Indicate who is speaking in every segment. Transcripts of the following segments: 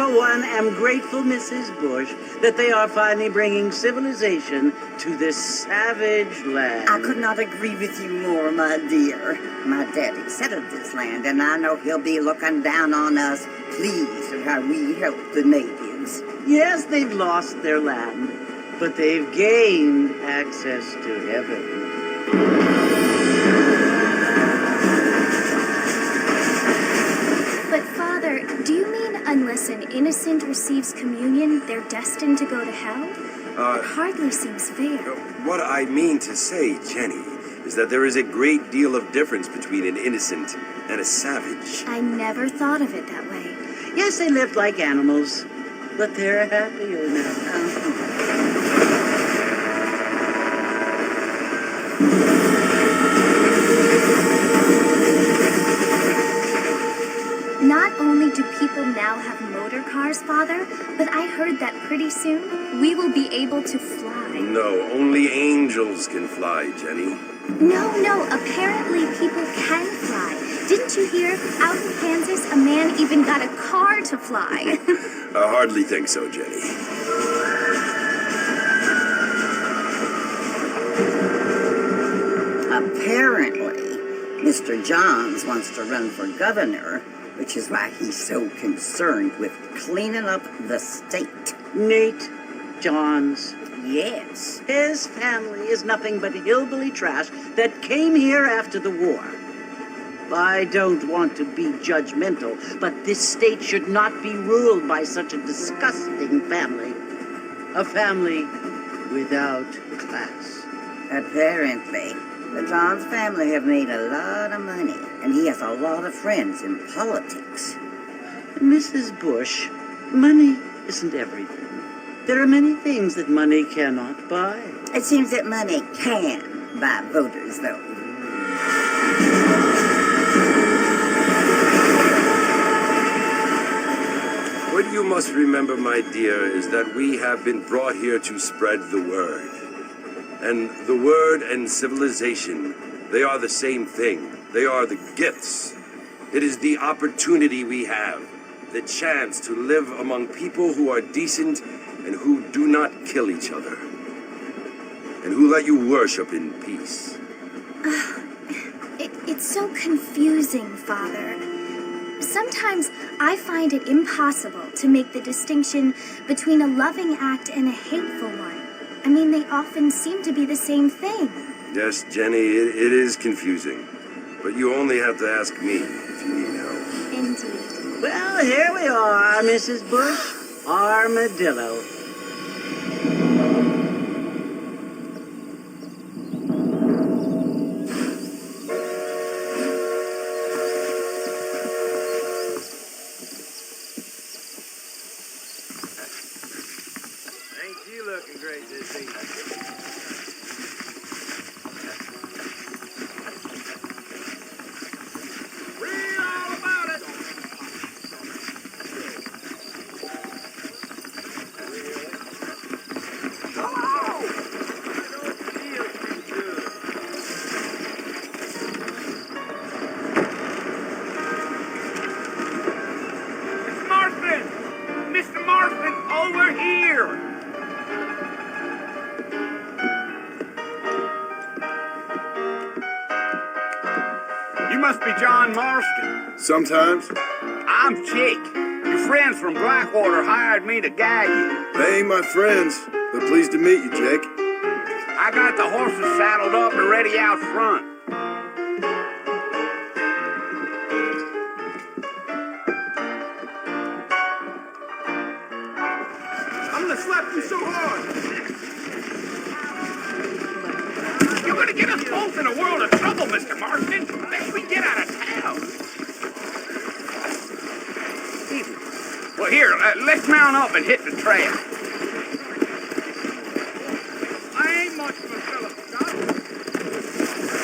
Speaker 1: for one, am grateful, Mrs. Bush, that they are finally bringing civilization to this savage land.
Speaker 2: I could not agree with you more, my dear. My daddy settled this land, and I know he'll be looking down on us, pleased at how we help the natives.
Speaker 1: Yes, they've lost their land, but they've gained access to heaven.
Speaker 3: But, Father, do you mean unless an innocent receives communion, they're destined to go to hell? That hardly seems fair.
Speaker 4: What I mean to say, Jenny, is that there is a great deal of difference between an innocent and a savage.
Speaker 3: I never thought of it that way.
Speaker 1: Yes, they lived like animals, but they're happier now.
Speaker 3: Not only do people now have motor cars, Father, but I heard that pretty soon we will be able to fly.
Speaker 4: No, only angels can fly, Jenny.
Speaker 3: No, apparently people can fly. Didn't you hear? Out in Kansas, a man even got a car to fly.
Speaker 4: I hardly think so, Jenny.
Speaker 2: Apparently, Mr. Johns wants to run for governor, which is why he's so concerned with cleaning up the state.
Speaker 1: Nate Johns.
Speaker 2: Yes.
Speaker 1: His family is nothing but hillbilly trash that came here after the war. I don't want to be judgmental, but this state should not be ruled by such a disgusting family. A family without class.
Speaker 2: Apparently, the Johns family have made a lot of money, and he has a lot of friends in politics.
Speaker 1: Mrs. Bush, money isn't everything. There are many things that money cannot buy.
Speaker 2: It seems that money can buy voters, though.
Speaker 4: What you must remember, my dear, is that we have been brought here to spread the word. And the word and civilization, they are the same thing. They are the gifts. It is the opportunity we have, the chance to live among people who are decent and who do not kill each other, and who let you worship in peace.
Speaker 3: It's so confusing, Father. Sometimes I find it impossible to make the distinction between a loving act and a hateful one. I mean, they often seem to be the same thing.
Speaker 4: Yes, Jenny, it is confusing. But you only have to ask me if you need help.
Speaker 3: Indeed.
Speaker 1: Well, here we are, Mrs. Bush. Armadillo.
Speaker 4: Ain't you looking great this evening?
Speaker 5: Sometimes.
Speaker 6: I'm Chick. Your friends from Blackwater hired me to guide you.
Speaker 5: They ain't my friends, but pleased to meet you, Jake.
Speaker 6: I got the horses saddled up and ready out front.
Speaker 5: I'm gonna slap you so hard.
Speaker 6: You're gonna get us both in a world of trouble, Mr. Marston. Maybe we get out of town. Well, here, let's mount up and hit the trail. I ain't much of a fella, Scott.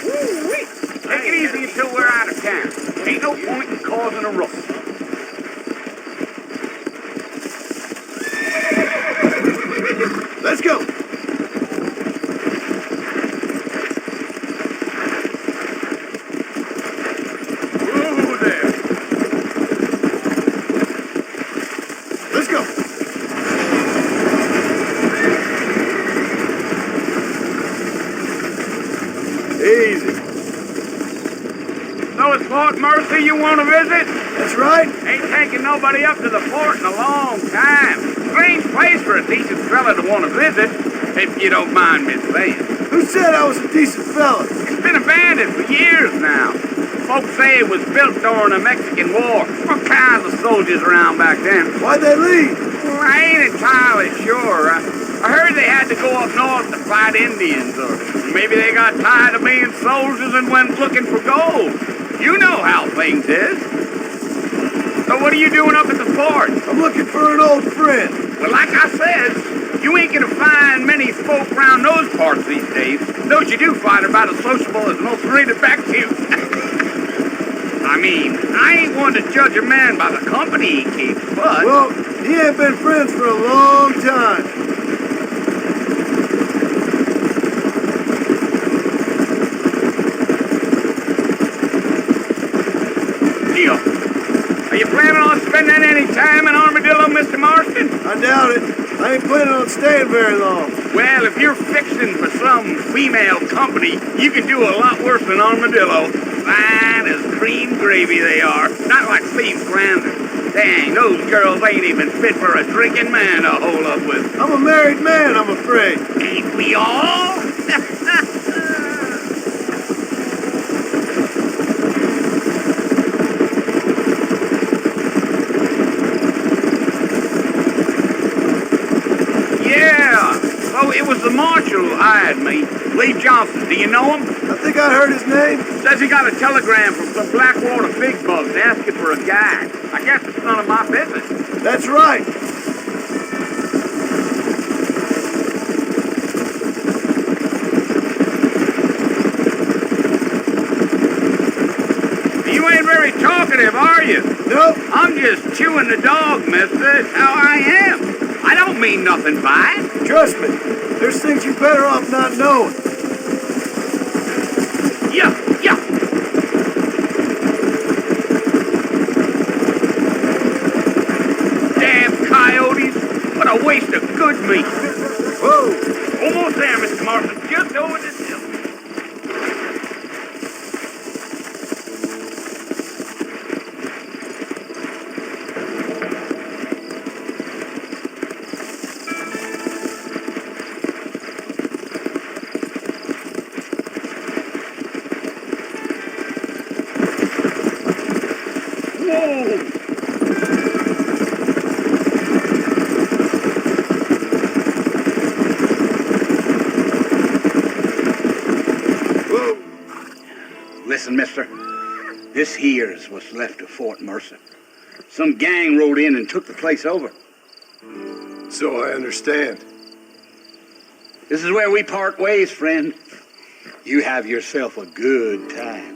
Speaker 6: Woo-wee! Take it easy until we're out of town. Ain't no point in causing a ruckus.
Speaker 5: Let's go. Let's go. Easy.
Speaker 6: So it's Fort Mercy you want to visit?
Speaker 5: That's right.
Speaker 6: Ain't taking nobody up to the fort in a long time. Strange place for a decent fella to want to visit, if you don't mind me saying.
Speaker 5: Who said I was a decent fella?
Speaker 6: It's been abandoned for years now. Folks say it was built during the Mexican War. All kinds of soldiers around back then.
Speaker 5: Why'd they leave?
Speaker 6: Well, I ain't entirely sure. I heard they had to go up north to fight Indians, or maybe they got tired of being soldiers and went looking for gold. You know how things is. So what are you doing up at the fort?
Speaker 5: I'm looking for an old friend.
Speaker 6: Well, like I said, you ain't gonna find many folk around those parts these days. Those you do find are about as sociable as most read-back to. I mean, I ain't one to judge a man by the company he keeps, but...
Speaker 5: Well, he ain't been friends for a long time.
Speaker 6: Deal. Are you planning on spending any time in Armadillo, Mr. Marston?
Speaker 5: I doubt it. I ain't planning on staying very long.
Speaker 6: Well, if you're fixing for some female company, you can do a lot worse than Armadillo. Fine as cream gravy they are. Not like Steve's Glander. Dang, those girls ain't even fit for a drinking man to hole up with.
Speaker 5: I'm a married man, I'm afraid.
Speaker 6: Ain't we all? It was the marshal who hired me, Lee Johnson. Do you know him?
Speaker 5: I think I heard his name.
Speaker 6: Says he got a telegram from some Blackwater big bugs asking for a guide. I guess it's none of my business.
Speaker 5: That's right.
Speaker 6: You ain't very talkative, are you?
Speaker 5: Nope.
Speaker 6: I'm just chewing the dog, mister. That's how I am. I don't mean nothing by it.
Speaker 5: Trust me. There's things you're better off not knowing.
Speaker 6: Yeah. Damn coyotes. What a waste of good meat.
Speaker 5: Whoa.
Speaker 6: Almost there, Mr. Marston. Just over this hill. Listen, mister, this here's what's left of Fort Mercer. Some gang rode in and took the place over.
Speaker 5: So I understand.
Speaker 6: This is where we part ways, friend. You have yourself a good time.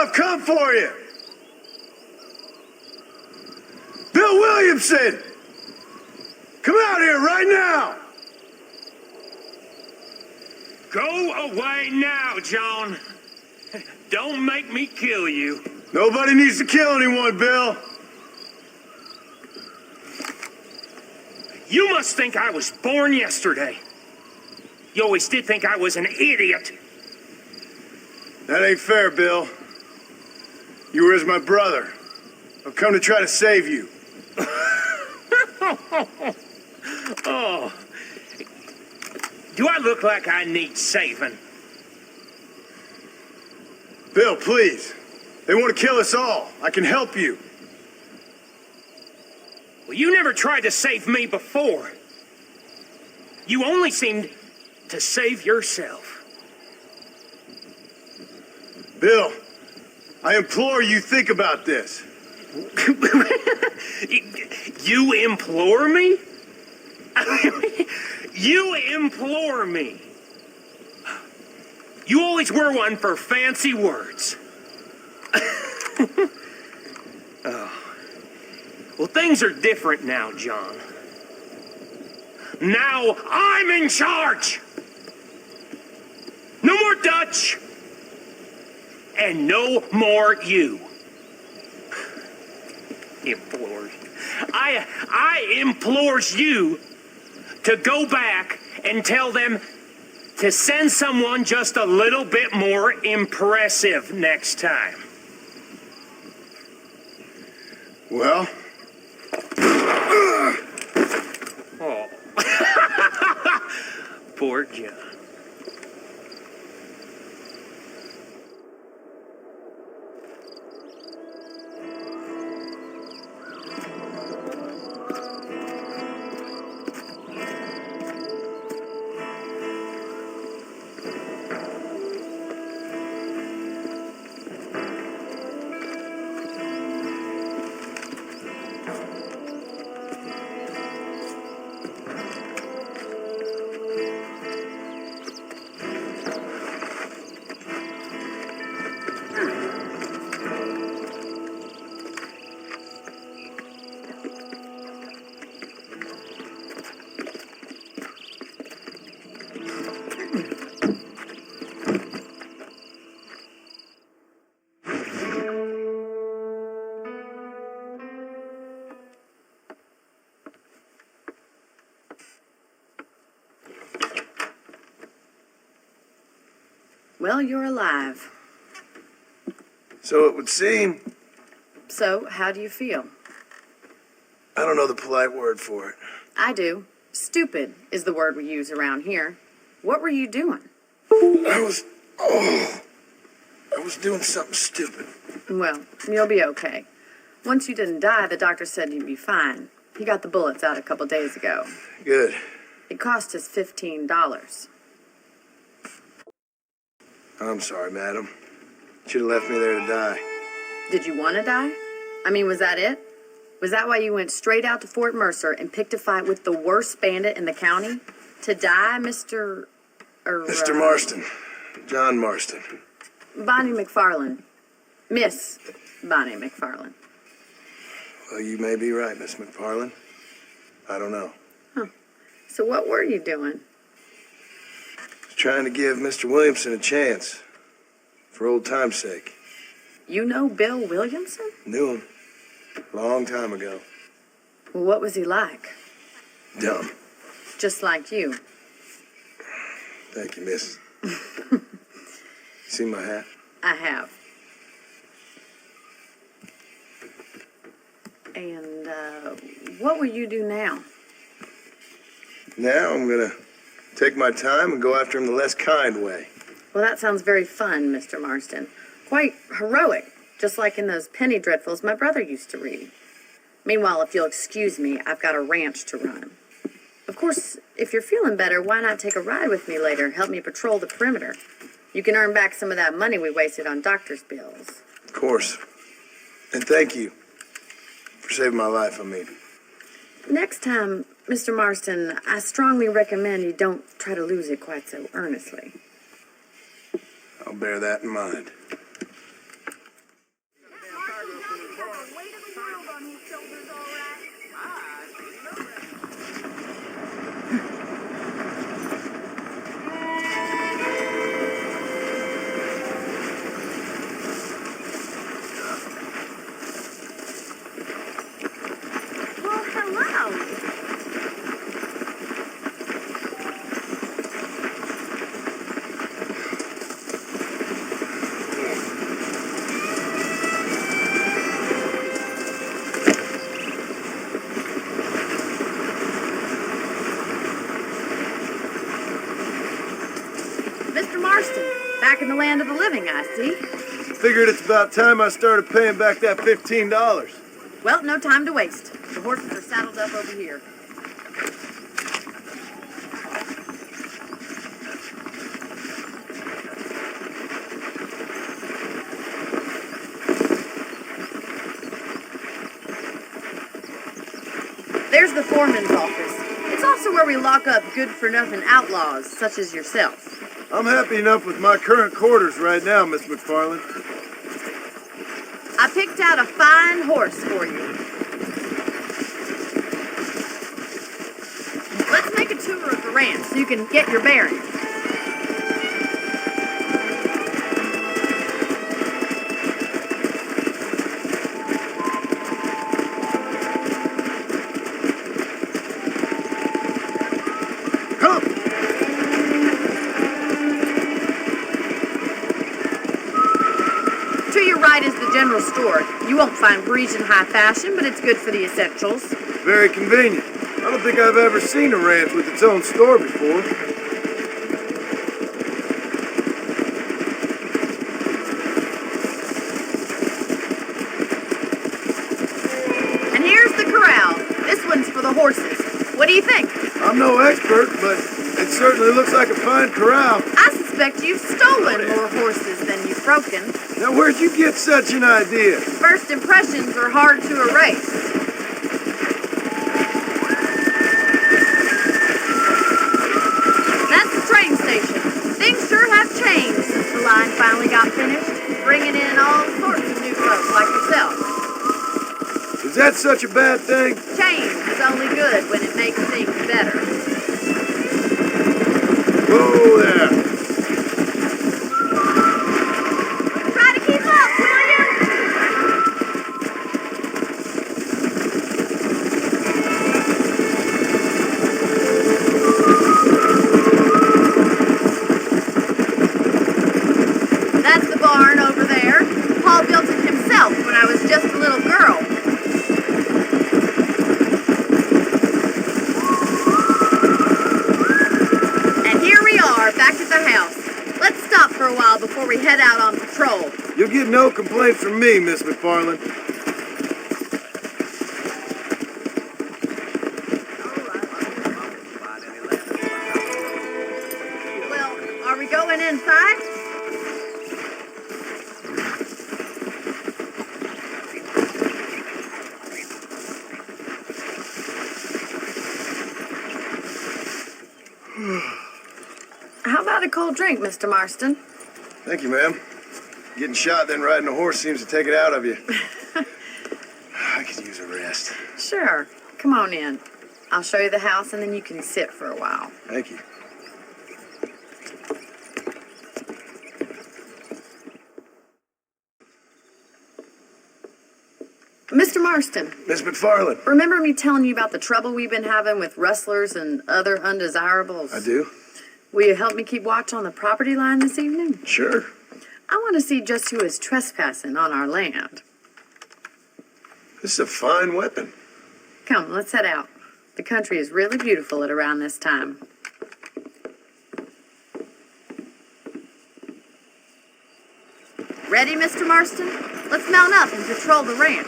Speaker 5: I've come for you. Bill Williamson! Come out here right now!
Speaker 7: Go away now, John. Don't make me kill you.
Speaker 5: Nobody needs to kill anyone, Bill.
Speaker 7: You must think I was born yesterday. You always did think I was an idiot.
Speaker 5: That ain't fair, Bill. You were as my brother. I've come to try to save you.
Speaker 7: Oh. Do I look like I need saving?
Speaker 5: Bill, please. They want to kill us all. I can help you.
Speaker 7: Well, you never tried to save me before. You only seemed to save yourself.
Speaker 5: Bill, I implore you, think about this.
Speaker 7: You implore me? You implore me. You always were one for fancy words. Oh. Well, things are different now, John. Now I'm in charge. No more Dutch. And no more you. Implores. I implores you to go back and tell them to send someone just a little bit more impressive next time.
Speaker 5: Well?
Speaker 7: Oh. Poor John.
Speaker 8: Well, you're alive.
Speaker 5: So it would seem.
Speaker 8: So, how do you feel?
Speaker 5: I don't know the polite word for it.
Speaker 8: I do. Stupid is the word we use around here. What were you doing?
Speaker 5: I was doing something stupid.
Speaker 8: Well, you'll be okay. Once you didn't die, the doctor said you'd be fine. He got the bullets out a couple days ago.
Speaker 5: Good.
Speaker 8: It cost us $15.
Speaker 5: I'm sorry, madam. Should have left me there to die.
Speaker 8: Did you want to die? I mean, was that it? Was that why you went straight out to Fort Mercer and picked a fight with the worst bandit in the county? To die, Mr.
Speaker 5: Mr. Marston. John Marston.
Speaker 8: Bonnie McFarland. Miss Bonnie McFarland.
Speaker 5: Well, you may be right, Miss McFarland. I don't know.
Speaker 8: So what were you doing?
Speaker 5: Trying to give Mr. Williamson a chance. For old time's sake.
Speaker 8: You know Bill Williamson?
Speaker 5: Knew him. Long time ago.
Speaker 8: Well, what was he like?
Speaker 5: Dumb.
Speaker 8: Just like you.
Speaker 5: Thank you, miss. See my hat?
Speaker 8: I have. And, what will you do now?
Speaker 5: Now I'm gonna take my time and go after him the less kind way.
Speaker 8: Well, that sounds very fun, Mr. Marston. Quite heroic, just like in those penny dreadfuls my brother used to read. Meanwhile, if you'll excuse me, I've got a ranch to run. Of course, if you're feeling better, why not take a ride with me later? Help me patrol the perimeter. You can earn back some of that money we wasted on doctor's bills.
Speaker 5: Of course. And thank you for saving my life, I mean.
Speaker 8: Next time, Mr. Marston, I strongly recommend you don't try to lose it quite so earnestly.
Speaker 5: I'll bear that in mind.
Speaker 3: Well, hello.
Speaker 8: Mr. Marston, back in the land of the living, I see.
Speaker 5: figured it's about time I started paying back that $15.
Speaker 8: Well, no time to waste. The horses are saddled up over here. There's the foreman's office. It's also where we lock up good-for-nothing outlaws, such as yourself.
Speaker 5: I'm happy enough with my current quarters right now, Miss McFarland.
Speaker 8: I picked out a fine horse for you. Let's make a tour of the ranch so you can get your bearings. Is the general store. You won't find Parisian high fashion, but it's good for the essentials.
Speaker 5: Very convenient. I don't think I've ever seen a ranch with its own store before.
Speaker 8: And here's the corral. This one's for the horses. What do you think?
Speaker 5: I'm no expert, but it certainly looks like a fine corral.
Speaker 8: I suspect you've stolen more horses than you've broken.
Speaker 5: Now, where'd you get such an idea?
Speaker 8: First impressions are hard to erase. That's the train station. Things sure have changed since the line finally got finished, bringing in all sorts of new folks like yourself.
Speaker 5: Is that such a bad thing?
Speaker 8: Change is only good when it makes things better.
Speaker 5: Whoa there.
Speaker 8: Before we head out on patrol.
Speaker 5: You'll get no complaints from me, Miss McFarland.
Speaker 8: Well, are we going inside? How about a cold drink, Mr. Marston?
Speaker 5: Thank you, ma'am. Getting shot, then riding a horse seems to take it out of you. I could use a rest.
Speaker 8: Sure. Come on in. I'll show you the house, and then you can sit for a while.
Speaker 5: Thank you.
Speaker 8: Mr. Marston.
Speaker 5: Miss McFarland.
Speaker 8: Remember me telling you about the trouble we've been having with rustlers and other undesirables?
Speaker 5: I do.
Speaker 8: Will you help me keep watch on the property line this evening?
Speaker 5: Sure.
Speaker 8: I want to see just who is trespassing on our land.
Speaker 5: This is a fine weapon.
Speaker 8: Come, let's head out. The country is really beautiful at around this time. Ready, Mr. Marston? Let's mount up and patrol the ranch.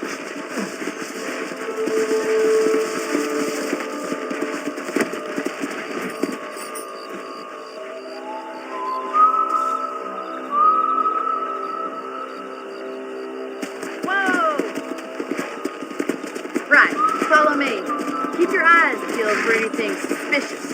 Speaker 8: Follow me. Keep your eyes peeled for anything suspicious.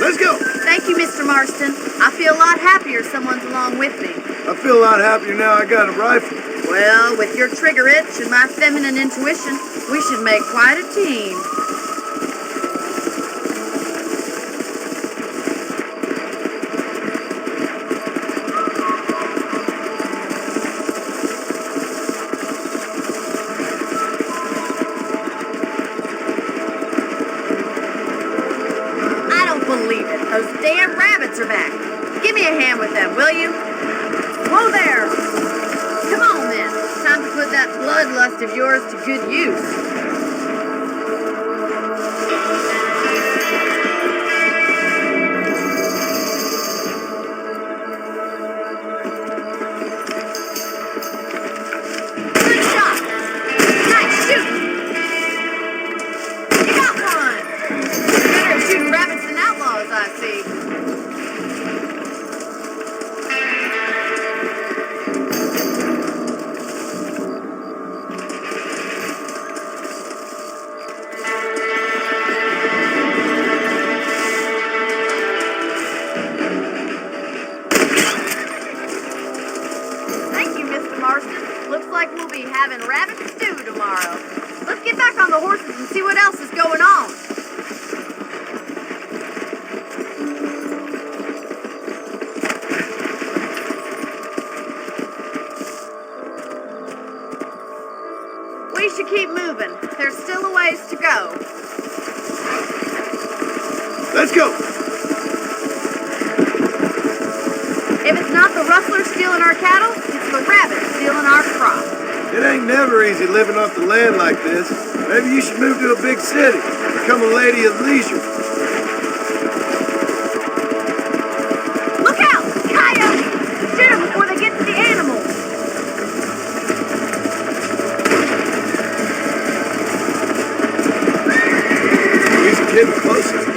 Speaker 5: Let's go.
Speaker 8: Thank you, Mr. Marston. I feel a lot happier someone's along with me.
Speaker 5: I feel a lot happier now I got a rifle.
Speaker 8: Well, with your trigger itch and my feminine intuition, we should make quite a team. Those damn rabbits are back. Give me a hand with them, will you? Whoa there! Come on, then. Time to put that bloodlust of yours to good use. like we'll be having rabbit stew tomorrow. Let's get back on the horses and see what else is going on. We should keep moving. There's still a ways to go.
Speaker 5: Let's go.
Speaker 8: If it's not the rustler stealing our cattle, it's the rabbit stealing our crop.
Speaker 5: It ain't never easy living off the land like this. Maybe you should move to a big city. Become a lady of leisure.
Speaker 8: Look out! Coyotes! Shoot them before they get to the animals.
Speaker 5: He's getting closer.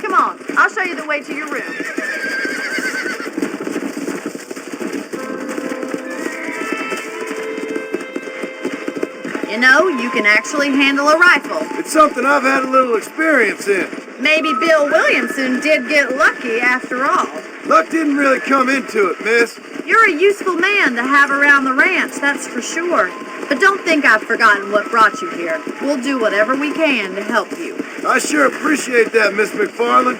Speaker 5: Come on, I'll show you the way to your room. You know, you can actually handle a rifle. It's something I've had a little experience in.
Speaker 8: Maybe Bill Williamson did get lucky after all.
Speaker 5: Luck didn't really come into it, miss.
Speaker 8: You're a useful man to have around the ranch, that's for sure. But don't think I've forgotten what brought you here. We'll do whatever we can to help you.
Speaker 5: I sure appreciate that, Miss McFarland.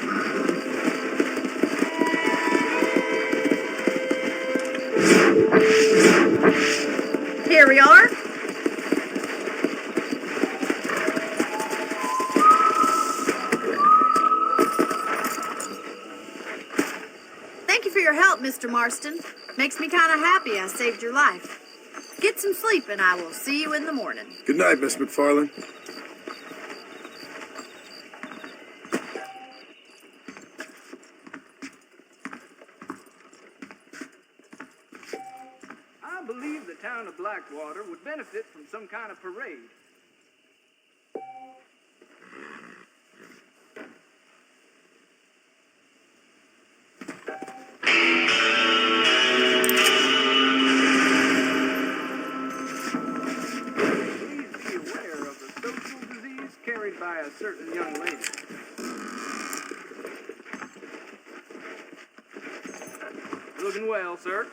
Speaker 8: Here we are. Thank you for your help, Mr. Marston. Makes me kind of happy I saved your life. Get some sleep and I will see you in the morning.
Speaker 5: Good night, Miss McFarland.
Speaker 9: I believe the town of Blackwater would benefit from some kind of parade. By a certain young lady. Looking well, sir.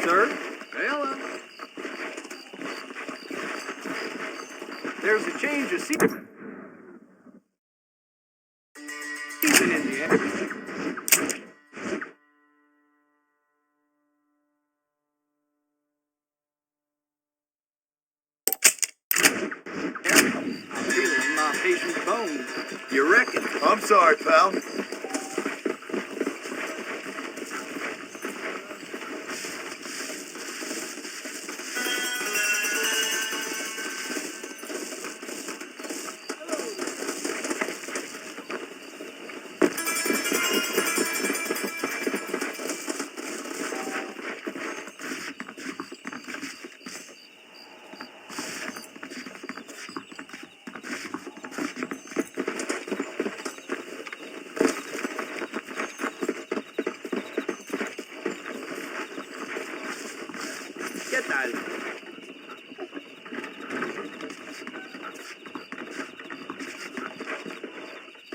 Speaker 9: Sir? Ella. There's a change of season in the air. patient's bones.
Speaker 6: You reckon?
Speaker 5: I'm sorry, pal.
Speaker 6: ¿Qué tal?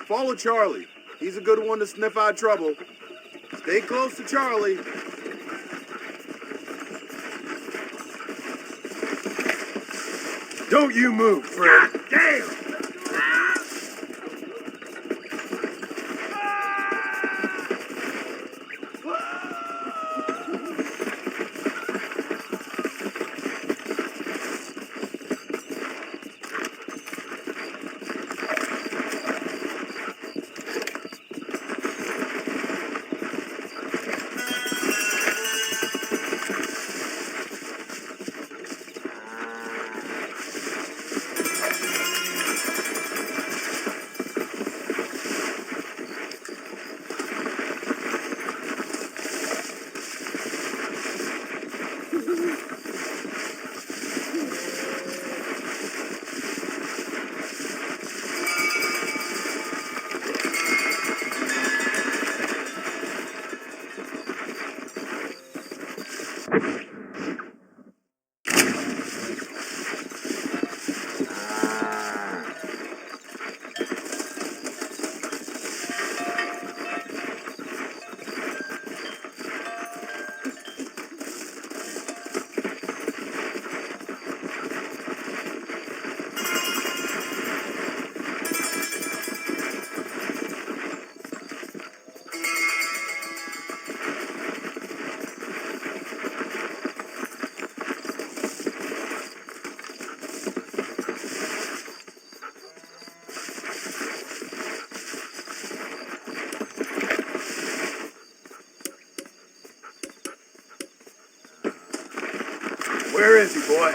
Speaker 10: Follow Charlie. He's a good one to sniff out trouble. Stay close to Charlie.
Speaker 5: Don't you move, Fred.
Speaker 6: Damn!
Speaker 5: Where is he, boy?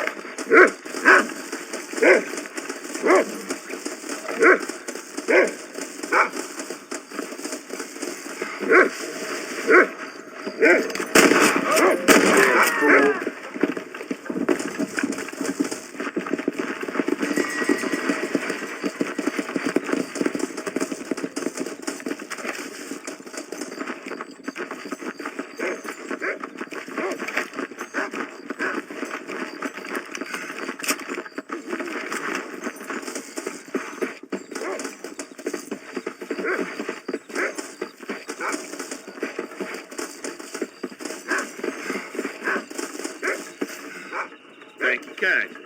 Speaker 6: Thank you kindly.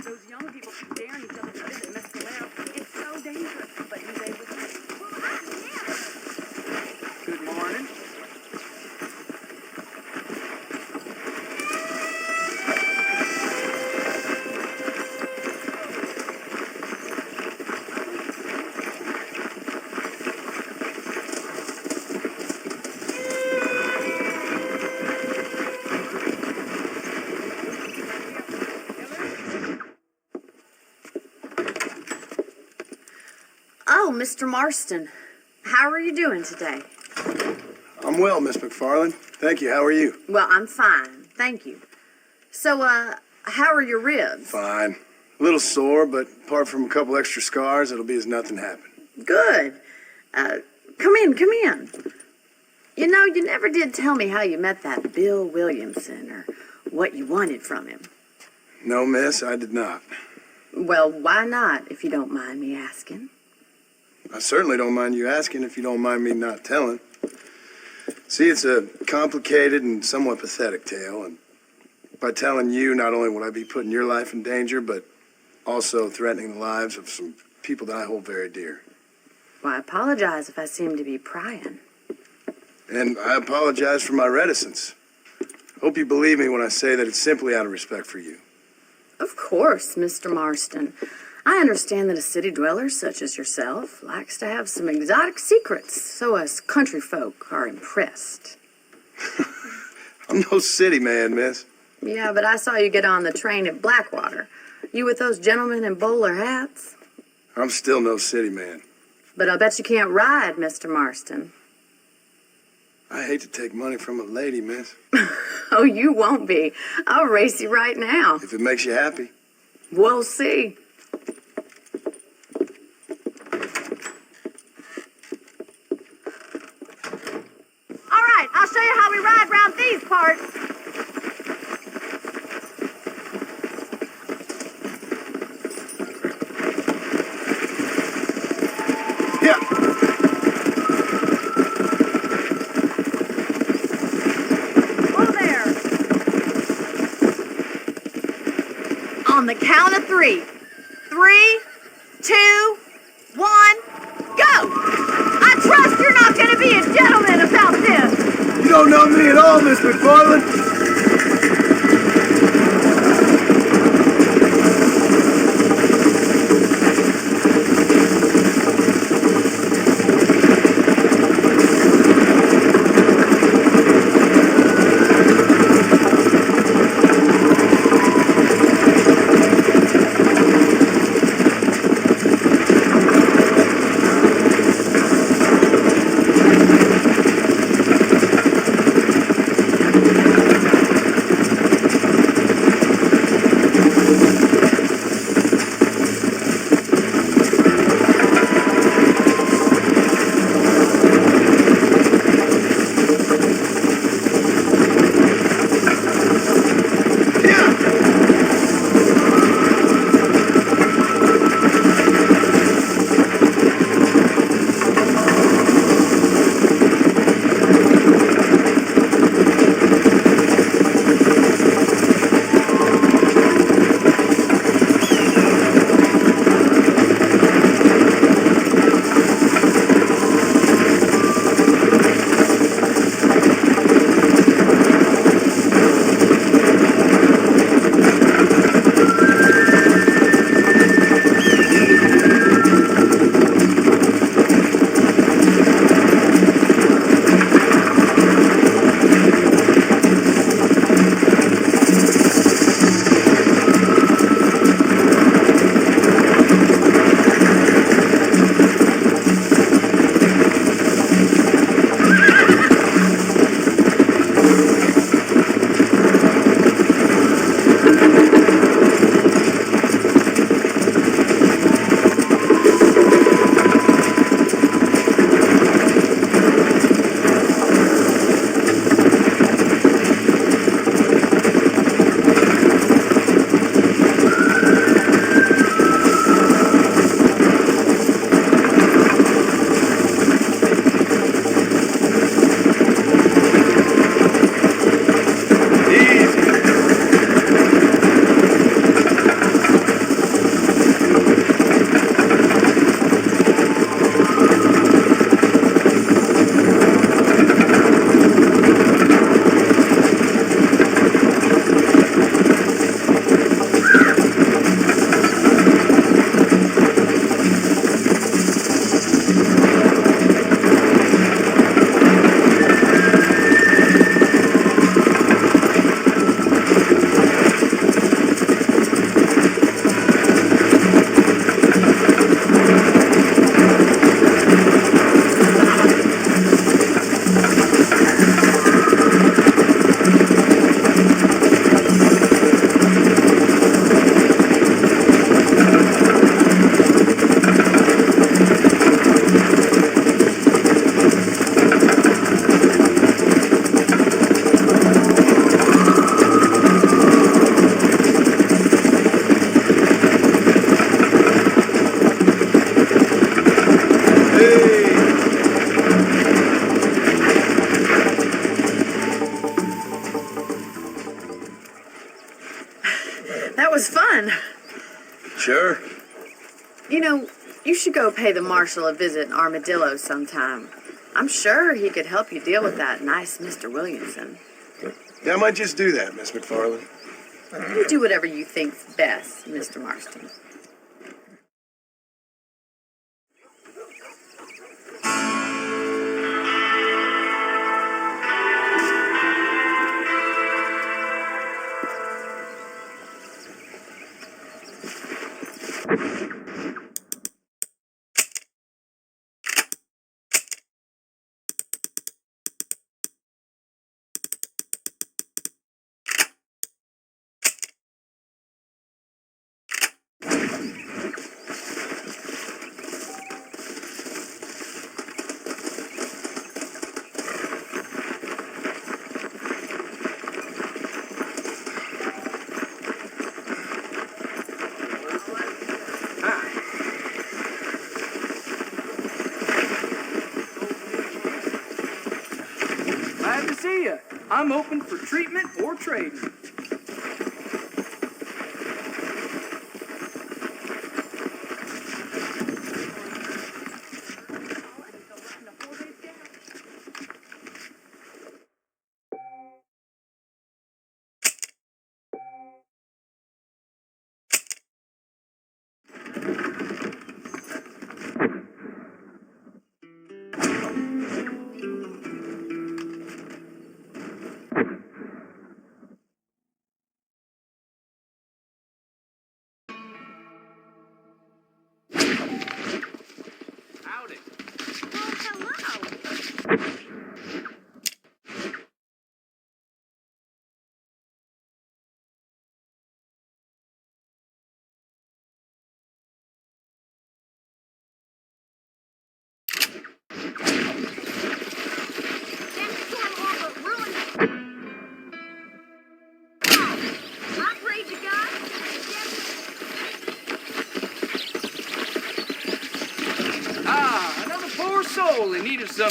Speaker 8: Those young people keep daring each other to visit Mr. Lamb. It's so dangerous, but he's able to.
Speaker 9: Good morning.
Speaker 8: Oh, Mr. Marston. How are you doing today?
Speaker 5: I'm well, Miss McFarland. Thank you. How are you?
Speaker 8: Well, I'm fine. Thank you. So, how are your ribs?
Speaker 5: Fine. A little sore, but apart from a couple extra scars, it'll be as nothing happened.
Speaker 8: Good. Come in. You know, you never did tell me how you met that Bill Williamson or what you wanted from him.
Speaker 5: No, miss, I did not.
Speaker 8: Well, why not, if you don't mind me asking?
Speaker 5: I certainly don't mind you asking if you don't mind me not telling. See, it's a complicated and somewhat pathetic tale, and by telling you, not only would I be putting your life in danger, but also threatening the lives of some people that I hold very dear.
Speaker 8: Well, I apologize if I seem to be prying.
Speaker 5: And I apologize for my reticence. Hope you believe me when I say that it's simply out of respect for you.
Speaker 8: Of course, Mr. Marston. I understand that a city dweller such as yourself likes to have some exotic secrets, so us country folk are impressed.
Speaker 5: I'm no city man, miss.
Speaker 8: Yeah, but I saw you get on the train at Blackwater. You with those gentlemen in bowler hats?
Speaker 5: I'm still no city man.
Speaker 8: But I bet you can't ride, Mr. Marston.
Speaker 5: I hate to take money from a lady, miss.
Speaker 8: Oh, you won't be. I'll race you right now.
Speaker 5: If it makes you happy.
Speaker 8: We'll see.
Speaker 11: All right, I'll show you how we ride round these parts.
Speaker 5: Yeah.
Speaker 11: Whoa there. On the count of 3. 3, 2, 1, go! I trust you're not going to be a gentleman about this.
Speaker 5: You don't know me at all, Miss McFarland.
Speaker 8: should go pay the marshal a visit in Armadillo sometime. I'm sure he could help you deal with that nice Mr. Williamson.
Speaker 5: Yeah, I might just do that, Miss McFarland.
Speaker 8: You do whatever you think's best, Mr. Marston.
Speaker 9: Glad to see you. I'm open for treatment or trading. Soul in need of some.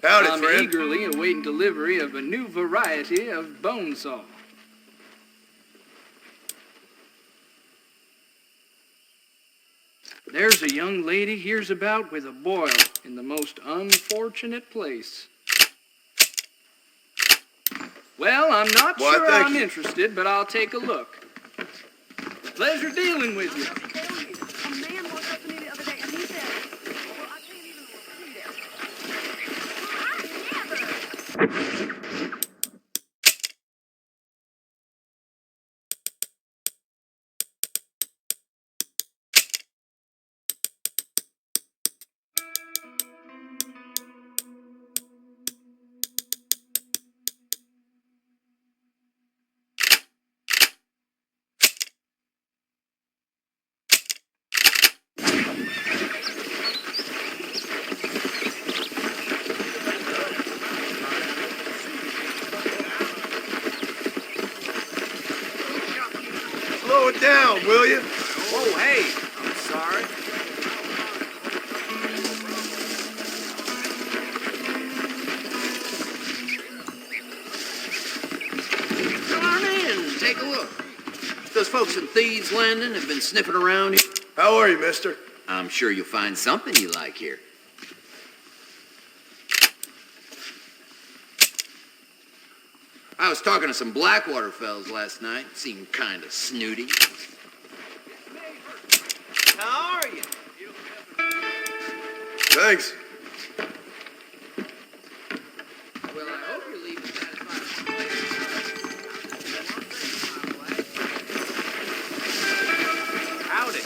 Speaker 5: Howdy,
Speaker 9: I'm
Speaker 5: friend.
Speaker 9: eagerly awaiting delivery of a new variety of bone saw. There's a young lady here's about with a boil in the most unfortunate place. Well, I'm not
Speaker 5: Why,
Speaker 9: sure
Speaker 5: thank
Speaker 9: I'm
Speaker 5: you.
Speaker 9: interested, but I'll take a look. Pleasure dealing with you.
Speaker 11: A man walked up to me the other day and he said, well, I can't even repeat it. Well, I never.
Speaker 5: Slow it down, will you?
Speaker 9: Oh, hey, I'm sorry.
Speaker 12: Come on in, take a look. Those folks in Thieves Landing have been sniffing around here.
Speaker 5: How are you, mister?
Speaker 12: I'm sure you'll find something you like here. I was talking to some Blackwater fellas last night. Seemed kind of snooty. How are you?
Speaker 5: Thanks.
Speaker 12: Well, I hope you're leaving satisfied.
Speaker 9: Howdy.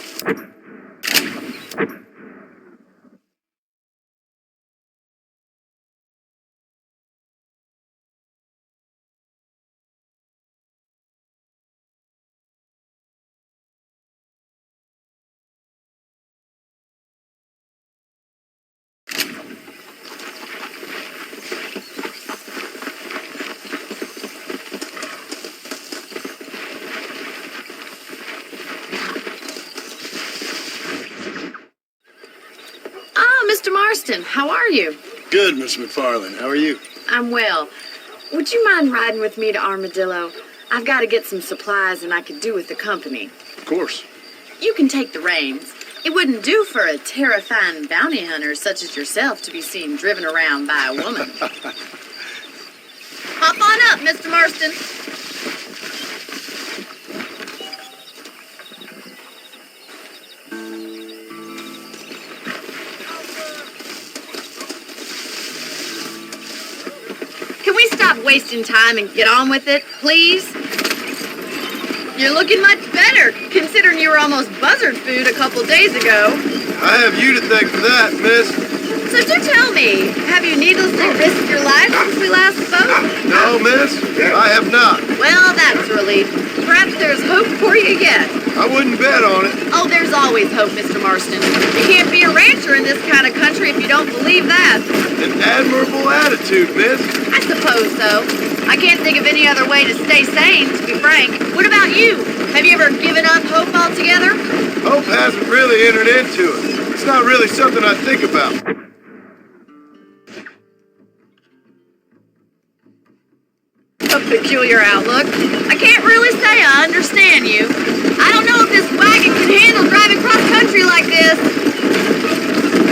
Speaker 8: Mr. Marston, how are you?
Speaker 5: Good, Miss McFarland. How are you?
Speaker 8: I'm well. Would you mind riding with me to Armadillo? I've got to get some supplies and I could do with the company.
Speaker 5: Of course.
Speaker 8: You can take the reins. It wouldn't do for a terrifying bounty hunter such as yourself to be seen driven around by a woman. Hop on up, Mr. Marston. Can we stop wasting time and get on with it, please? You're looking much better, considering you were almost buzzard food a couple days ago.
Speaker 5: I have you to thank for that, miss.
Speaker 8: So do tell me, have you needlessly risked your life since we last spoke?
Speaker 5: No, miss, I have not.
Speaker 8: Well, that's a relief. Perhaps there's hope for you yet.
Speaker 5: I wouldn't bet on it.
Speaker 8: Oh, there's always hope, Mr. Marston. You can't be a rancher in this kind of country if you don't believe that.
Speaker 5: An admirable attitude, miss.
Speaker 8: I suppose so. I can't think of any other way to stay sane, to be frank. What about you? Have you ever given up hope altogether?
Speaker 5: Hope hasn't really entered into it. It's not really something I think about.
Speaker 8: A peculiar outlook. I can't really say I understand you. I don't know if this wagon can handle driving cross-country like this.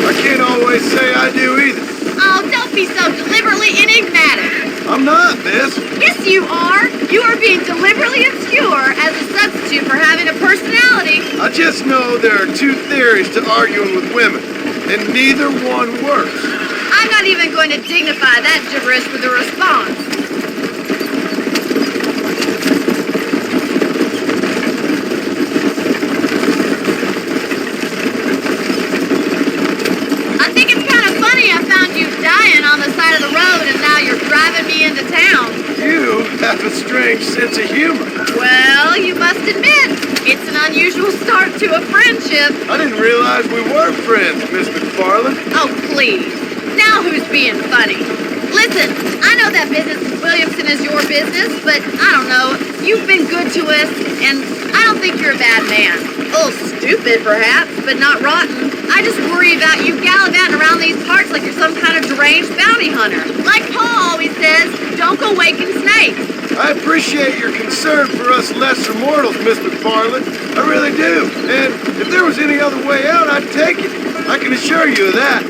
Speaker 5: I can't always say I do either.
Speaker 8: Oh, don't be so deliberately enigmatic.
Speaker 5: I'm not, miss.
Speaker 8: Yes, you are. You are being deliberately obscure as a substitute for having a personality.
Speaker 5: I just know there are two theories to arguing with women, and neither one works.
Speaker 8: I'm not even going to dignify that gibberish with a response. I think it's kind of funny I found you dying on the side of the road and now you're driving me into town.
Speaker 5: You have a strange sense of humor.
Speaker 8: Well, you must admit, it's an unusual start to a friendship.
Speaker 5: I didn't realize we were friends, Miss McFarland.
Speaker 8: Oh, please. Now who's being funny? Listen, I know that business with Williamson is your business, but I don't know. You've been good to us, and I don't think you're a bad man. A little stupid, perhaps, but not rotten. I just worry about you gallivanting around these parts like you're some kind of deranged bounty hunter. Like Paul always says, don't go waking snakes.
Speaker 5: I appreciate your concern for us lesser mortals, Miss McFarland. I really do. And if there was any other way out, I'd take it. I can assure you of that.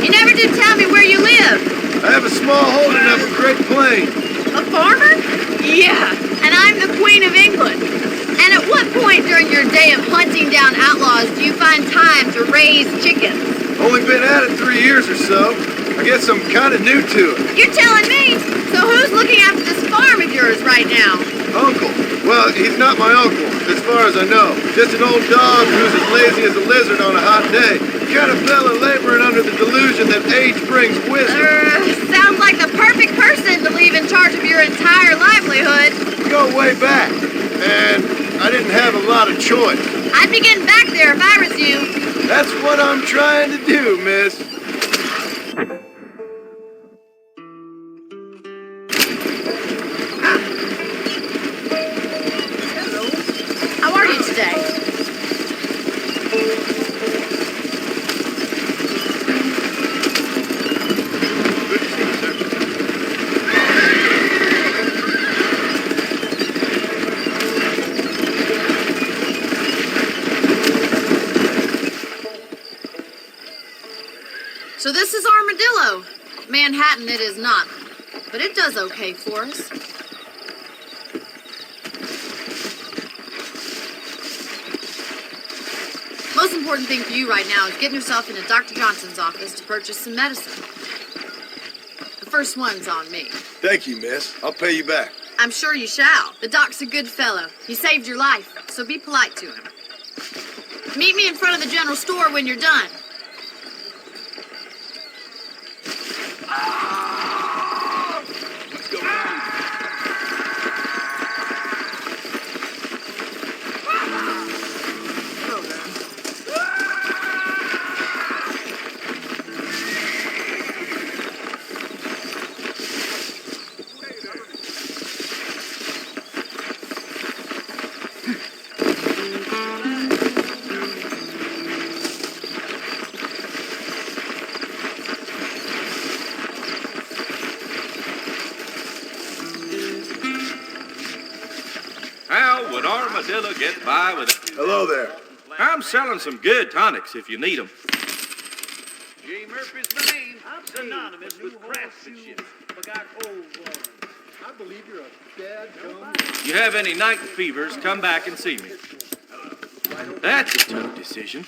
Speaker 8: You never did tell me where you live.
Speaker 5: I have a small holding up a Great Plain.
Speaker 8: A farmer? Yeah, and I'm the Queen of England. And at what point during your day of hunting down outlaws do you find time to raise chickens?
Speaker 5: Only been at it 3 years or so. I guess I'm kind of new to it.
Speaker 8: You're telling me? So who's looking after this farm of yours right now?
Speaker 5: Uncle. Well, he's not my uncle, as far as I know. Just an old dog who's as lazy as a lizard on a hot day. Kind of fella laboring under the delusion that age brings wisdom.
Speaker 8: Sounds like the perfect person to leave in charge of your entire livelihood.
Speaker 5: We go way back, and I didn't have a lot of choice.
Speaker 8: I'd be getting back there if I was you.
Speaker 5: That's what I'm trying to do, miss.
Speaker 8: Hello. How are you today? So this is Armadillo. Manhattan it is not, but it does okay for us. Most important thing for you right now is getting yourself into Dr. Johnson's office to purchase some medicine. The first one's on me.
Speaker 5: Thank you, miss. I'll pay you back.
Speaker 8: I'm sure you shall. The doc's a good fellow. He saved your life, so be polite to him. Meet me in front of the general store when you're done.
Speaker 13: How would Armadillo get by with it?
Speaker 5: Hello there.
Speaker 13: I'm selling some good tonics if you need them.
Speaker 6: J. Murphy's my name. Synonymous with craftsmanship.
Speaker 5: I believe you're a dad dumb.
Speaker 13: You have any night fevers, come back and see me. That's a tough decision.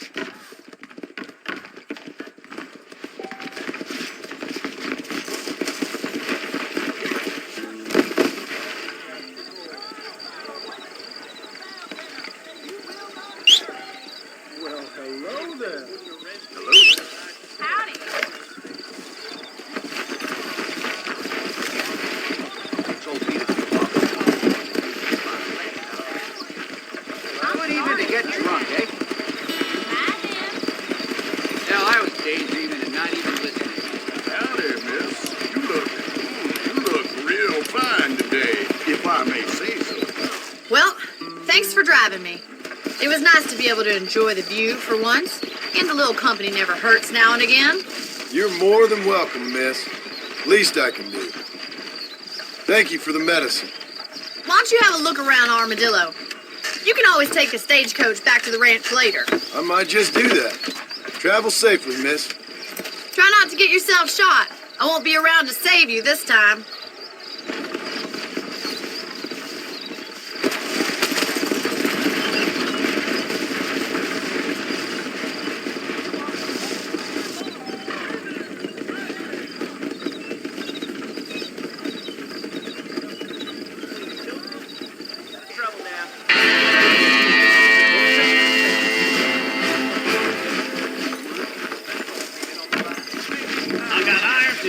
Speaker 5: Well, hello there.
Speaker 11: Howdy.
Speaker 12: Good evening to get drunk, eh? Hell, I was daydreaming and not even listening.
Speaker 10: Howdy, miss. You look real fine today, if I may say so.
Speaker 11: Well, thanks for driving me. It was nice to be able to enjoy the view for once, and a little company never hurts now and again.
Speaker 5: You're more than welcome, miss. Least I can do. Thank you for the medicine.
Speaker 11: Why don't you have a look around Armadillo? You can always take the stagecoach back to the ranch later.
Speaker 5: I might just do that. Travel safely, miss.
Speaker 11: Try not to get yourself shot. I won't be around to save you this time.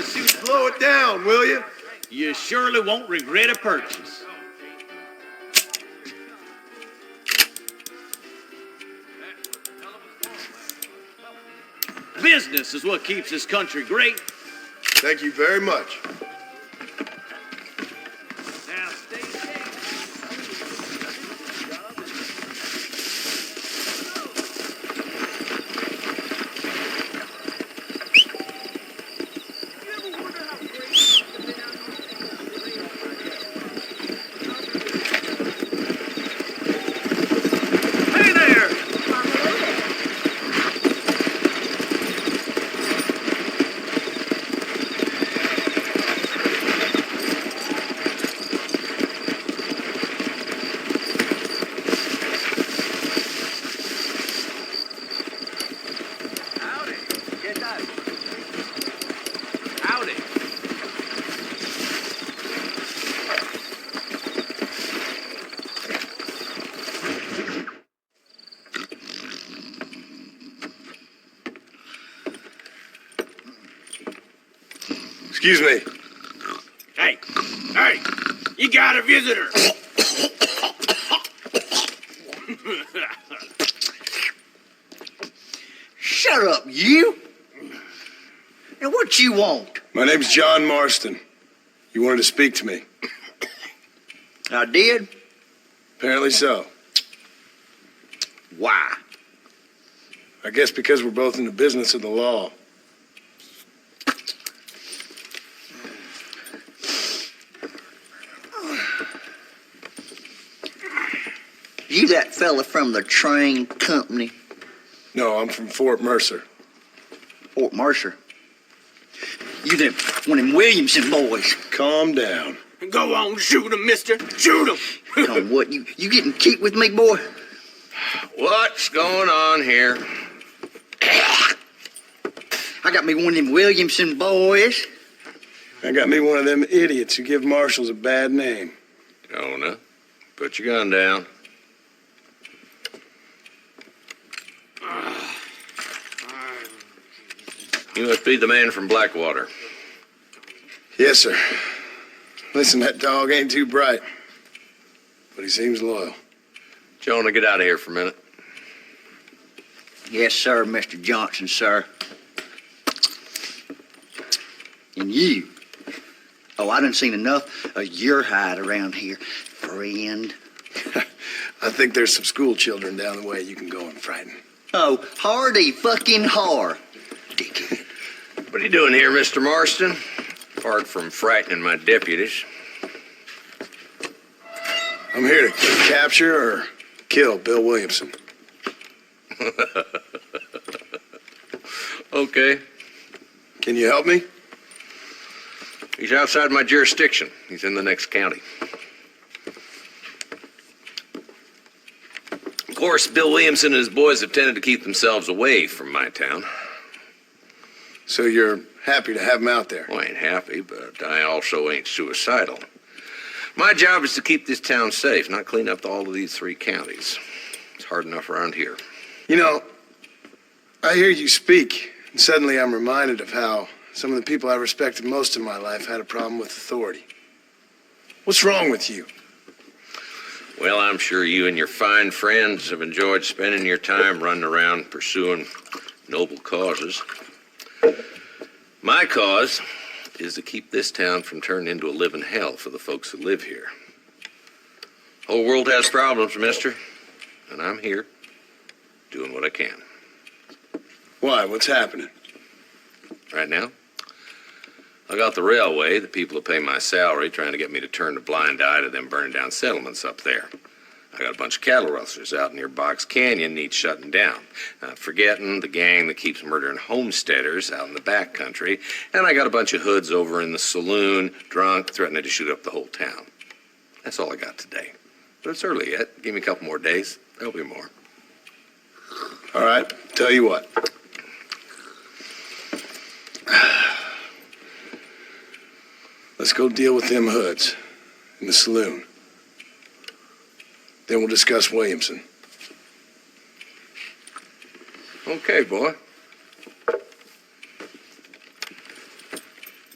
Speaker 5: Slow it down, will you?
Speaker 6: You surely won't regret a purchase. Business is what keeps this country great.
Speaker 5: Thank you very much.
Speaker 6: Now stay safe. Hey there! Howdy. Get that. Howdy.
Speaker 5: Excuse me.
Speaker 6: Hey, you got a visitor.
Speaker 14: Shut up, you! And what you want?
Speaker 5: My name's John Marston. You wanted to speak to me.
Speaker 14: I did?
Speaker 5: Apparently so.
Speaker 14: Why?
Speaker 5: I guess because we're both in the business of the law.
Speaker 14: You that fella from the train company?
Speaker 5: No, I'm from Fort Mercer.
Speaker 14: Fort Mercer? You them one of them Williamson boys?
Speaker 5: Calm down.
Speaker 6: Go on, shoot him, mister. Shoot him.
Speaker 14: Oh, what? You getting kicked with me, boy?
Speaker 12: What's going on here?
Speaker 14: I got me one of them Williamson boys.
Speaker 5: I got me one of them idiots who give marshals a bad name.
Speaker 12: Jonah, put your gun down. You must be the man from Blackwater.
Speaker 5: Yes, sir. Listen, that dog ain't too bright, but he seems loyal.
Speaker 12: Jonah, get out of here for a minute.
Speaker 14: Yes, sir, Mr. Johnson, sir. And you. Oh, I done seen enough of your hide around here, friend.
Speaker 5: I think there's some school children down the way you can go and frighten.
Speaker 14: Oh, hardy fucking har. Dickhead.
Speaker 12: What are you doing here, Mr. Marston? Apart from frightening my deputies.
Speaker 5: I'm here to capture or kill Bill Williamson.
Speaker 12: Okay.
Speaker 5: Can you help me?
Speaker 12: He's outside my jurisdiction. He's in the next county. Of course, Bill Williamson and his boys have tended to keep themselves away from my town.
Speaker 5: So you're happy to have him out there?
Speaker 12: Well, I ain't happy, but I also ain't suicidal. My job is to keep this town safe, not clean up all of these 3 counties. It's hard enough around here.
Speaker 5: You know, I hear you speak, and suddenly I'm reminded of how some of the people I respected most in my life had a problem with authority. What's wrong with you?
Speaker 12: Well, I'm sure you and your fine friends have enjoyed spending your time running around pursuing noble causes. My cause is to keep this town from turning into a living hell for the folks who live here. Whole world has problems, mister, and I'm here doing what I can.
Speaker 5: Why? What's happening?
Speaker 12: Right now, I got the railway, the people who pay my salary, trying to get me to turn a blind eye to them burning down settlements up there. I got a bunch of cattle rustlers out near Box Canyon needs shutting down. Forgetting the gang that keeps murdering homesteaders out in the back country. And I got a bunch of hoods over in the saloon, drunk, threatening to shoot up the whole town. That's all I got today. But it's early yet. Give me a couple more days. There'll be more.
Speaker 5: All right, tell you what. Let's go deal with them hoods in the saloon. Then we'll discuss Williamson.
Speaker 12: Okay, boy.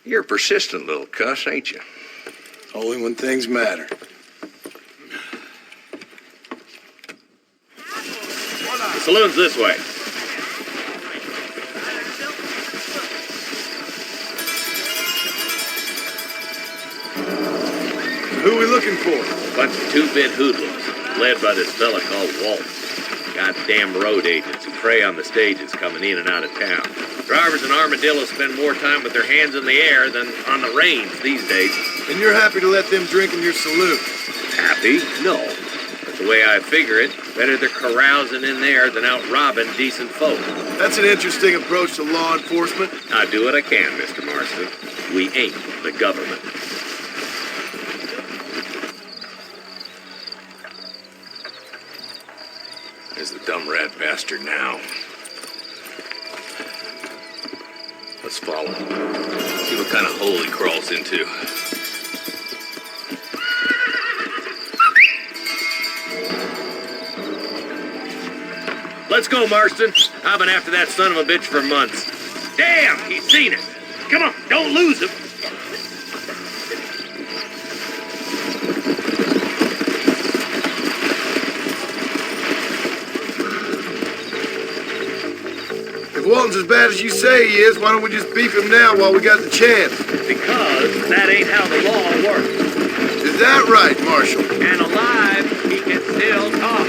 Speaker 12: You're a persistent little cuss, ain't you?
Speaker 5: Only when things matter.
Speaker 12: The saloon's this way.
Speaker 5: Who are we looking for?
Speaker 12: A bunch of 2-bit hoodlums, led by this fella called Walt. Goddamn road agents who prey on the stages coming in and out of town. Drivers in Armadillo spend more time with their hands in the air than on the reins these days.
Speaker 5: And you're happy to let them drink in your saloon?
Speaker 12: Happy? No. But the way I figure it, better they're carousing in there than out robbing decent folk.
Speaker 5: That's an interesting approach to law enforcement.
Speaker 12: I do what I can, Mr. Marston. We ain't the government. There's the dumb rat bastard now. Let's follow him. See what kind of hole he crawls into. Let's go, Marston. I've been after that son of a bitch for months. Damn, he's seen it. Come on, don't lose him.
Speaker 5: If Walton's as bad as you say he is, why don't we just beef him now while we got the chance?
Speaker 12: Because that ain't how the law works.
Speaker 5: Is that right, Marshal?
Speaker 12: And alive, he can still talk.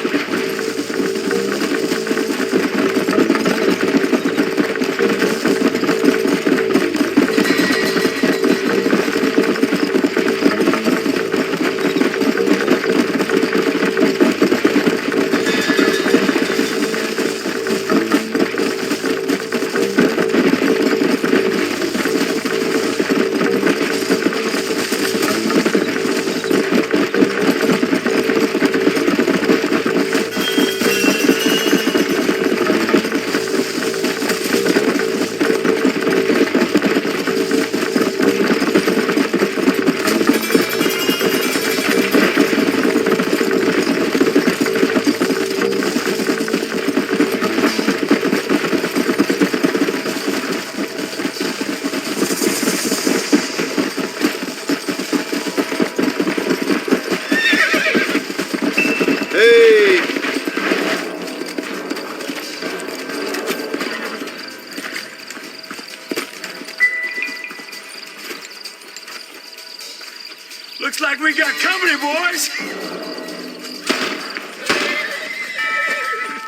Speaker 4: Looks like we got company, boys.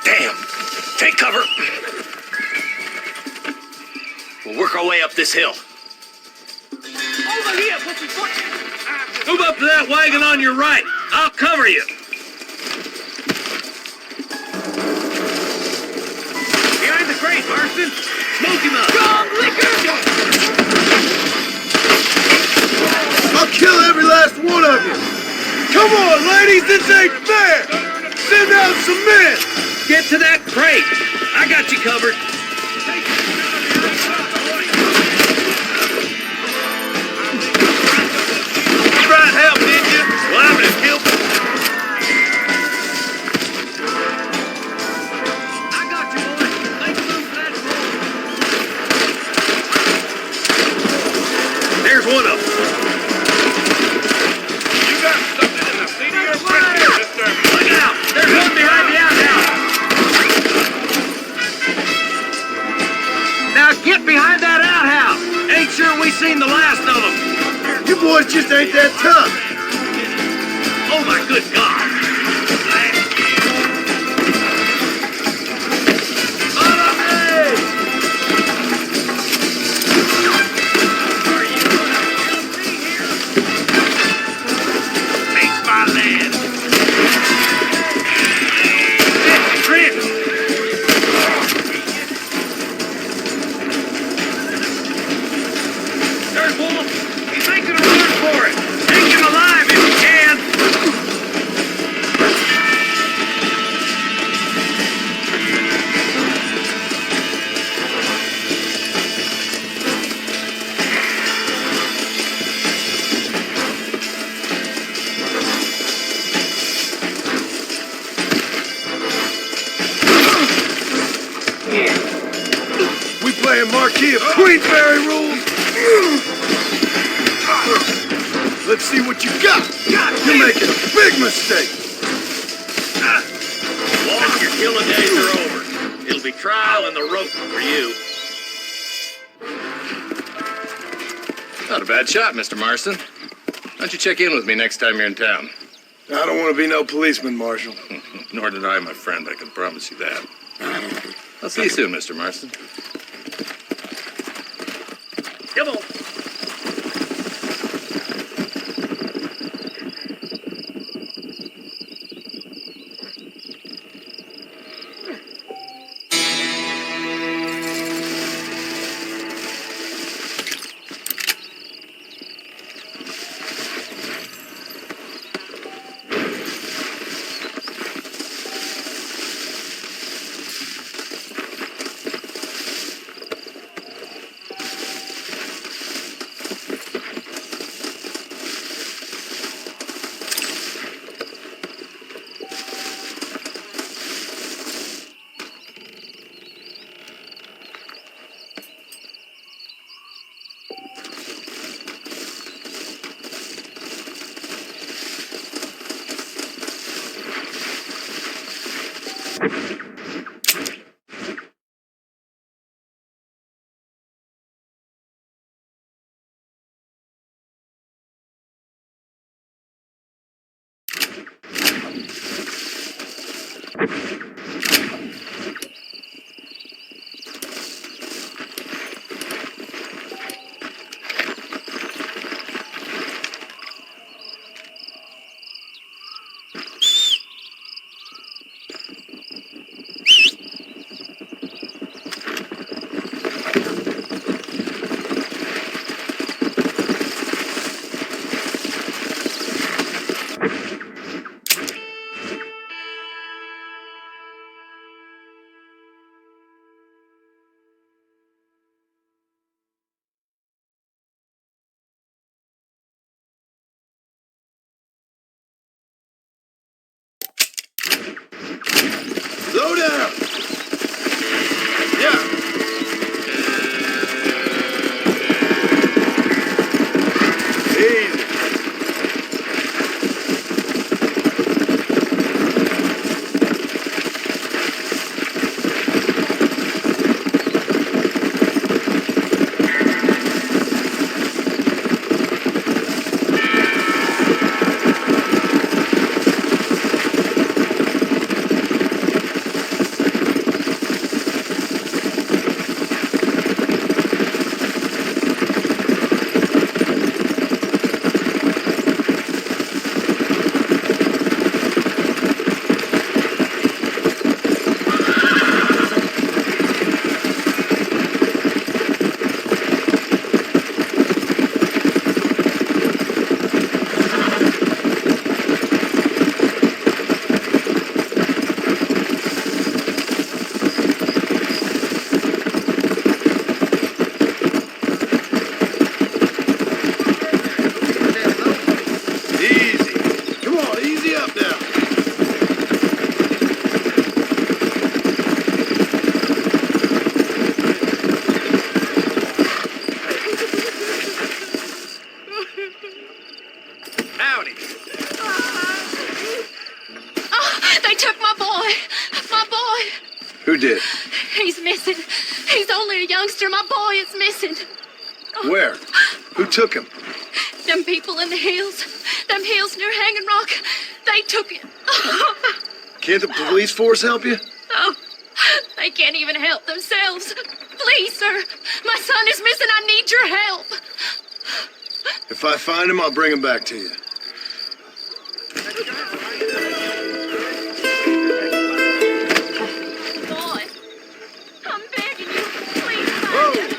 Speaker 7: Damn! Take cover. We'll work our way up this hill.
Speaker 12: Over here, pussy foot. Move up to that wagon on your right.
Speaker 13: I'll cover you. Behind the crate, Marston. Smoke him up. Strong liquor.
Speaker 5: I'll kill every last one of you. Come on, ladies, this ain't fair. Send out some men.
Speaker 13: Get to that crate. I got you covered. You tried to help, did you? Well, I'm gonna kill you. I got you, boy. Make a move for that ball. There's one of them.
Speaker 10: You got something in the seat of your pants here, mister.
Speaker 13: Look out! There's one behind the outhouse. Now get behind that outhouse. Ain't sure we seen the last of them.
Speaker 5: You boys just ain't that tough.
Speaker 13: Oh my good God! Follow me! Are you gonna kill me here? Makes my land. That's Chris. There's Wolf. He's making a run for it. Take him alive if you can.
Speaker 5: We playing Marquis of Queensberry rules. Let's see what you got. You're making a big mistake.
Speaker 13: Once your killing days are over, it'll be trial and the rope for you.
Speaker 12: Not a bad shot, Mr. Marston. Why don't you check in with me next time you're in town?
Speaker 5: I don't want to be no policeman, Marshal.
Speaker 12: Nor did I, my friend. I can promise you that. I'll see you soon, Mr. Marston.
Speaker 13: Come on.
Speaker 15: took my boy. My boy.
Speaker 5: Who did?
Speaker 15: He's missing. He's only a youngster. My boy is missing.
Speaker 5: Where? Who took him?
Speaker 15: Them people in the hills. Them hills near Hanging Rock. They took him.
Speaker 5: Can't the police force help you?
Speaker 15: Oh, they can't even help themselves. Please, sir. My son is missing. I need your help.
Speaker 5: If I find him, I'll bring him back to you.
Speaker 15: Boy, I'm begging you. Please find him.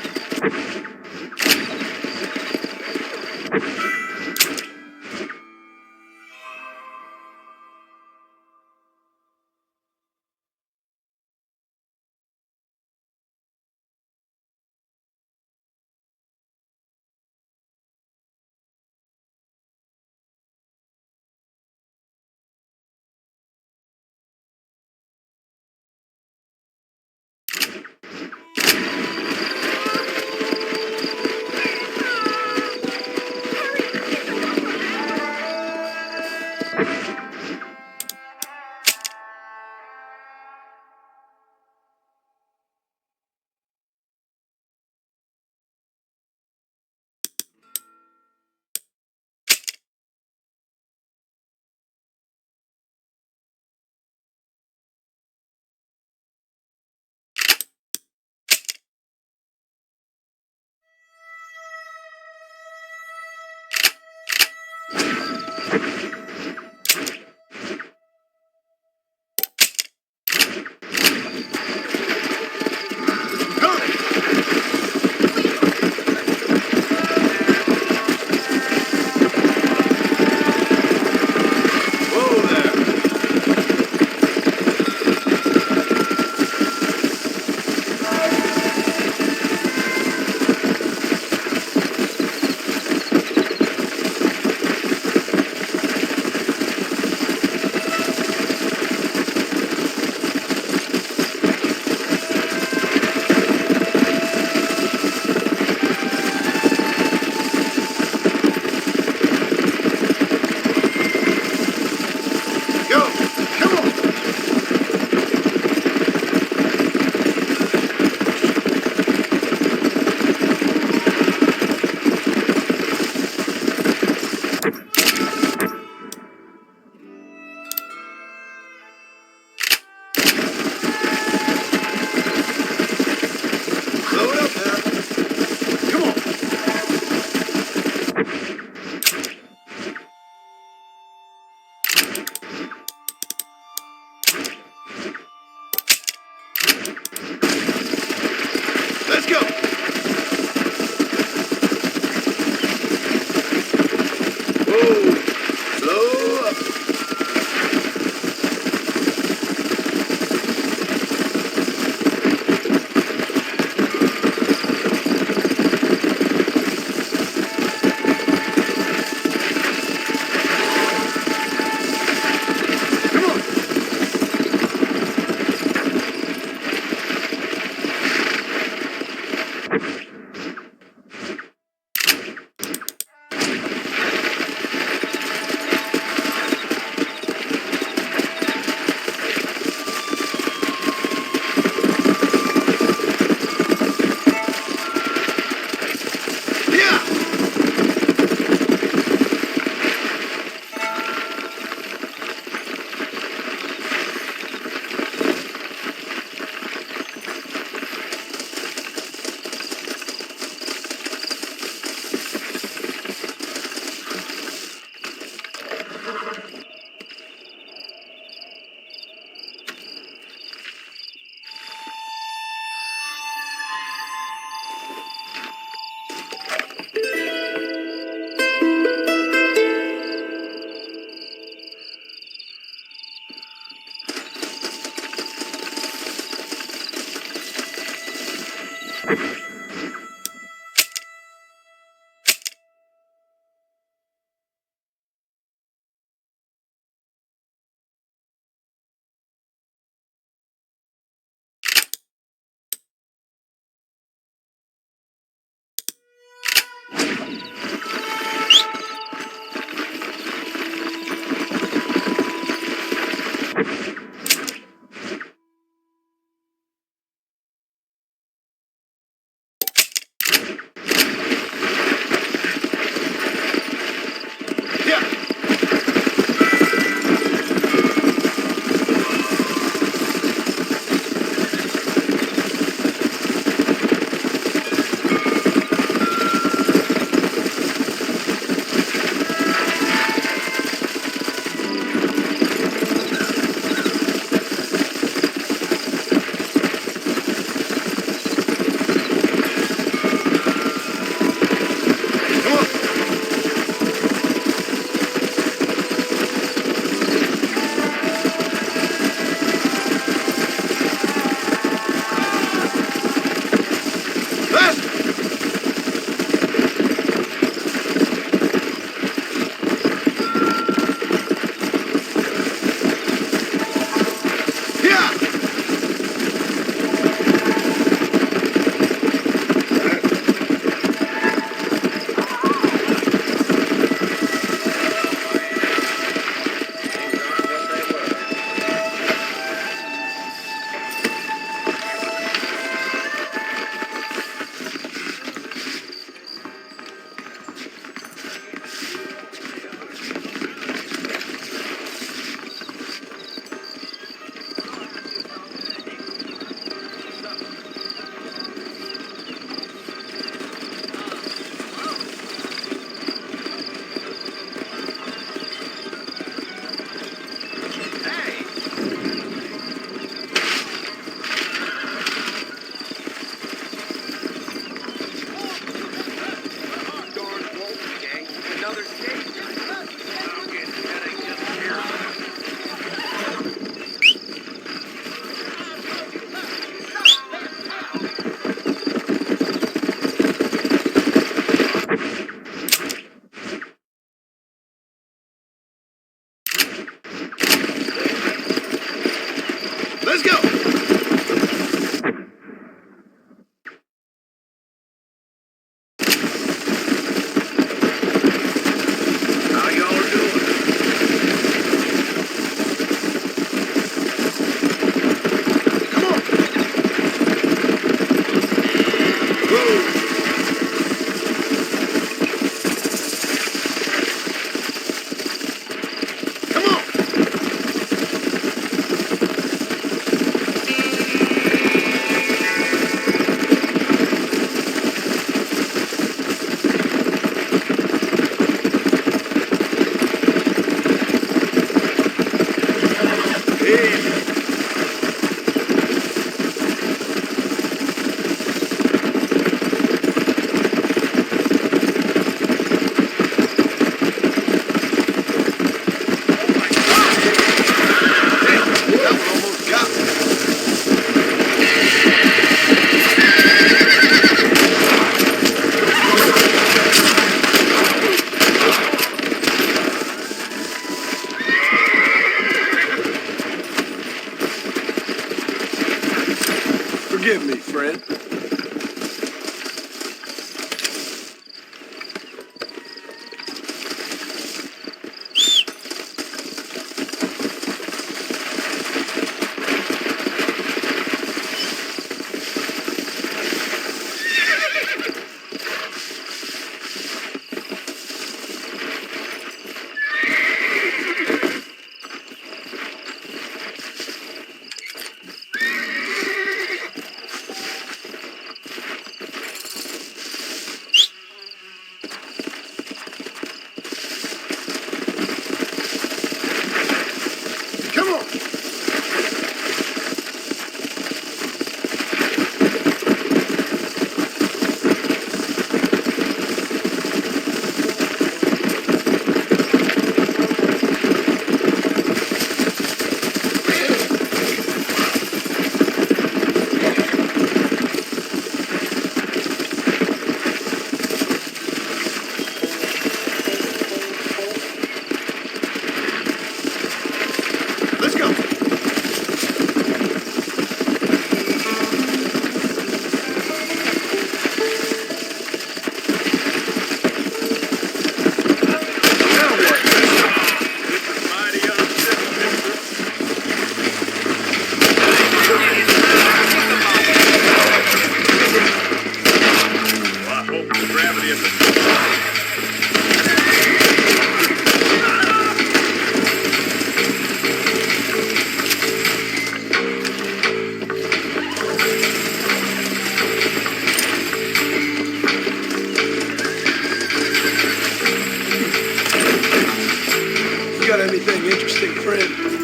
Speaker 5: Forgive me, friend. Anything interesting, friend?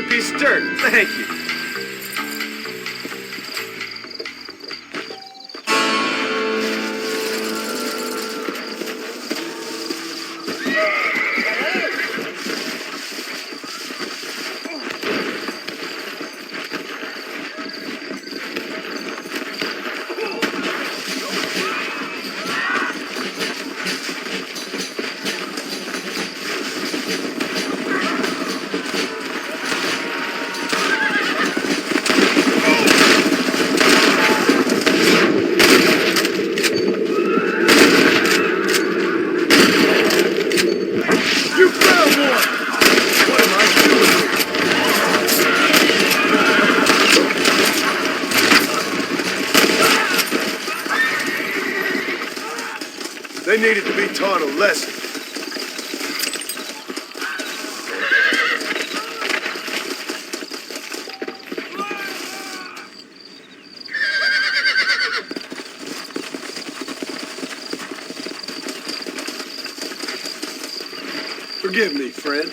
Speaker 13: good piece of jerk. Thank you.
Speaker 5: They needed to be taught a lesson. Forgive me, friend.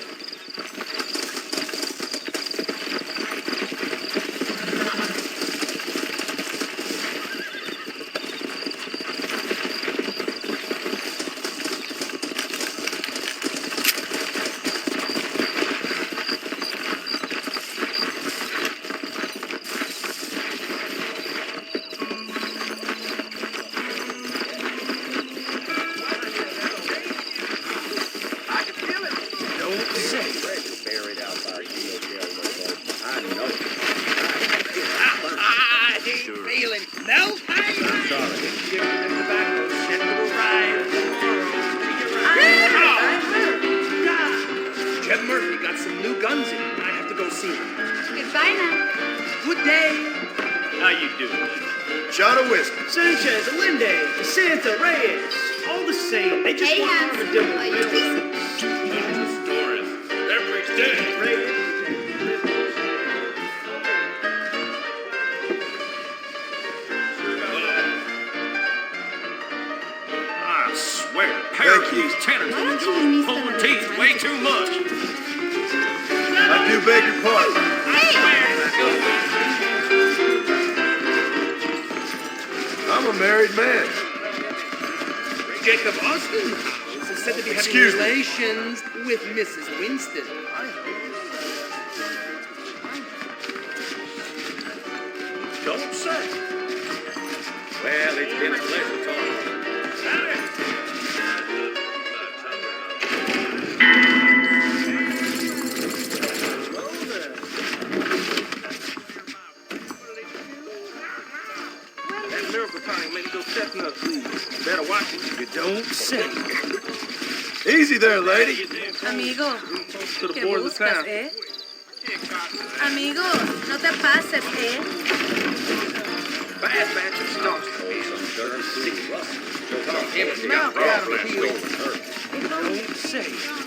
Speaker 16: With Mrs. Winston.
Speaker 13: Don't say. Well, it's been a pleasure talking. That miracle tonic makes those chestnuts bleed. Better watch it. You don't say.
Speaker 5: Easy there, lady.
Speaker 11: Amigo,
Speaker 13: To the
Speaker 11: ¿qué
Speaker 13: board of the
Speaker 11: buscas,
Speaker 13: town.
Speaker 11: eh? Amigo, no te pases, eh?
Speaker 13: Bad batch of stumps. Some dirt, sick rust. Come on, empty out. Don't say.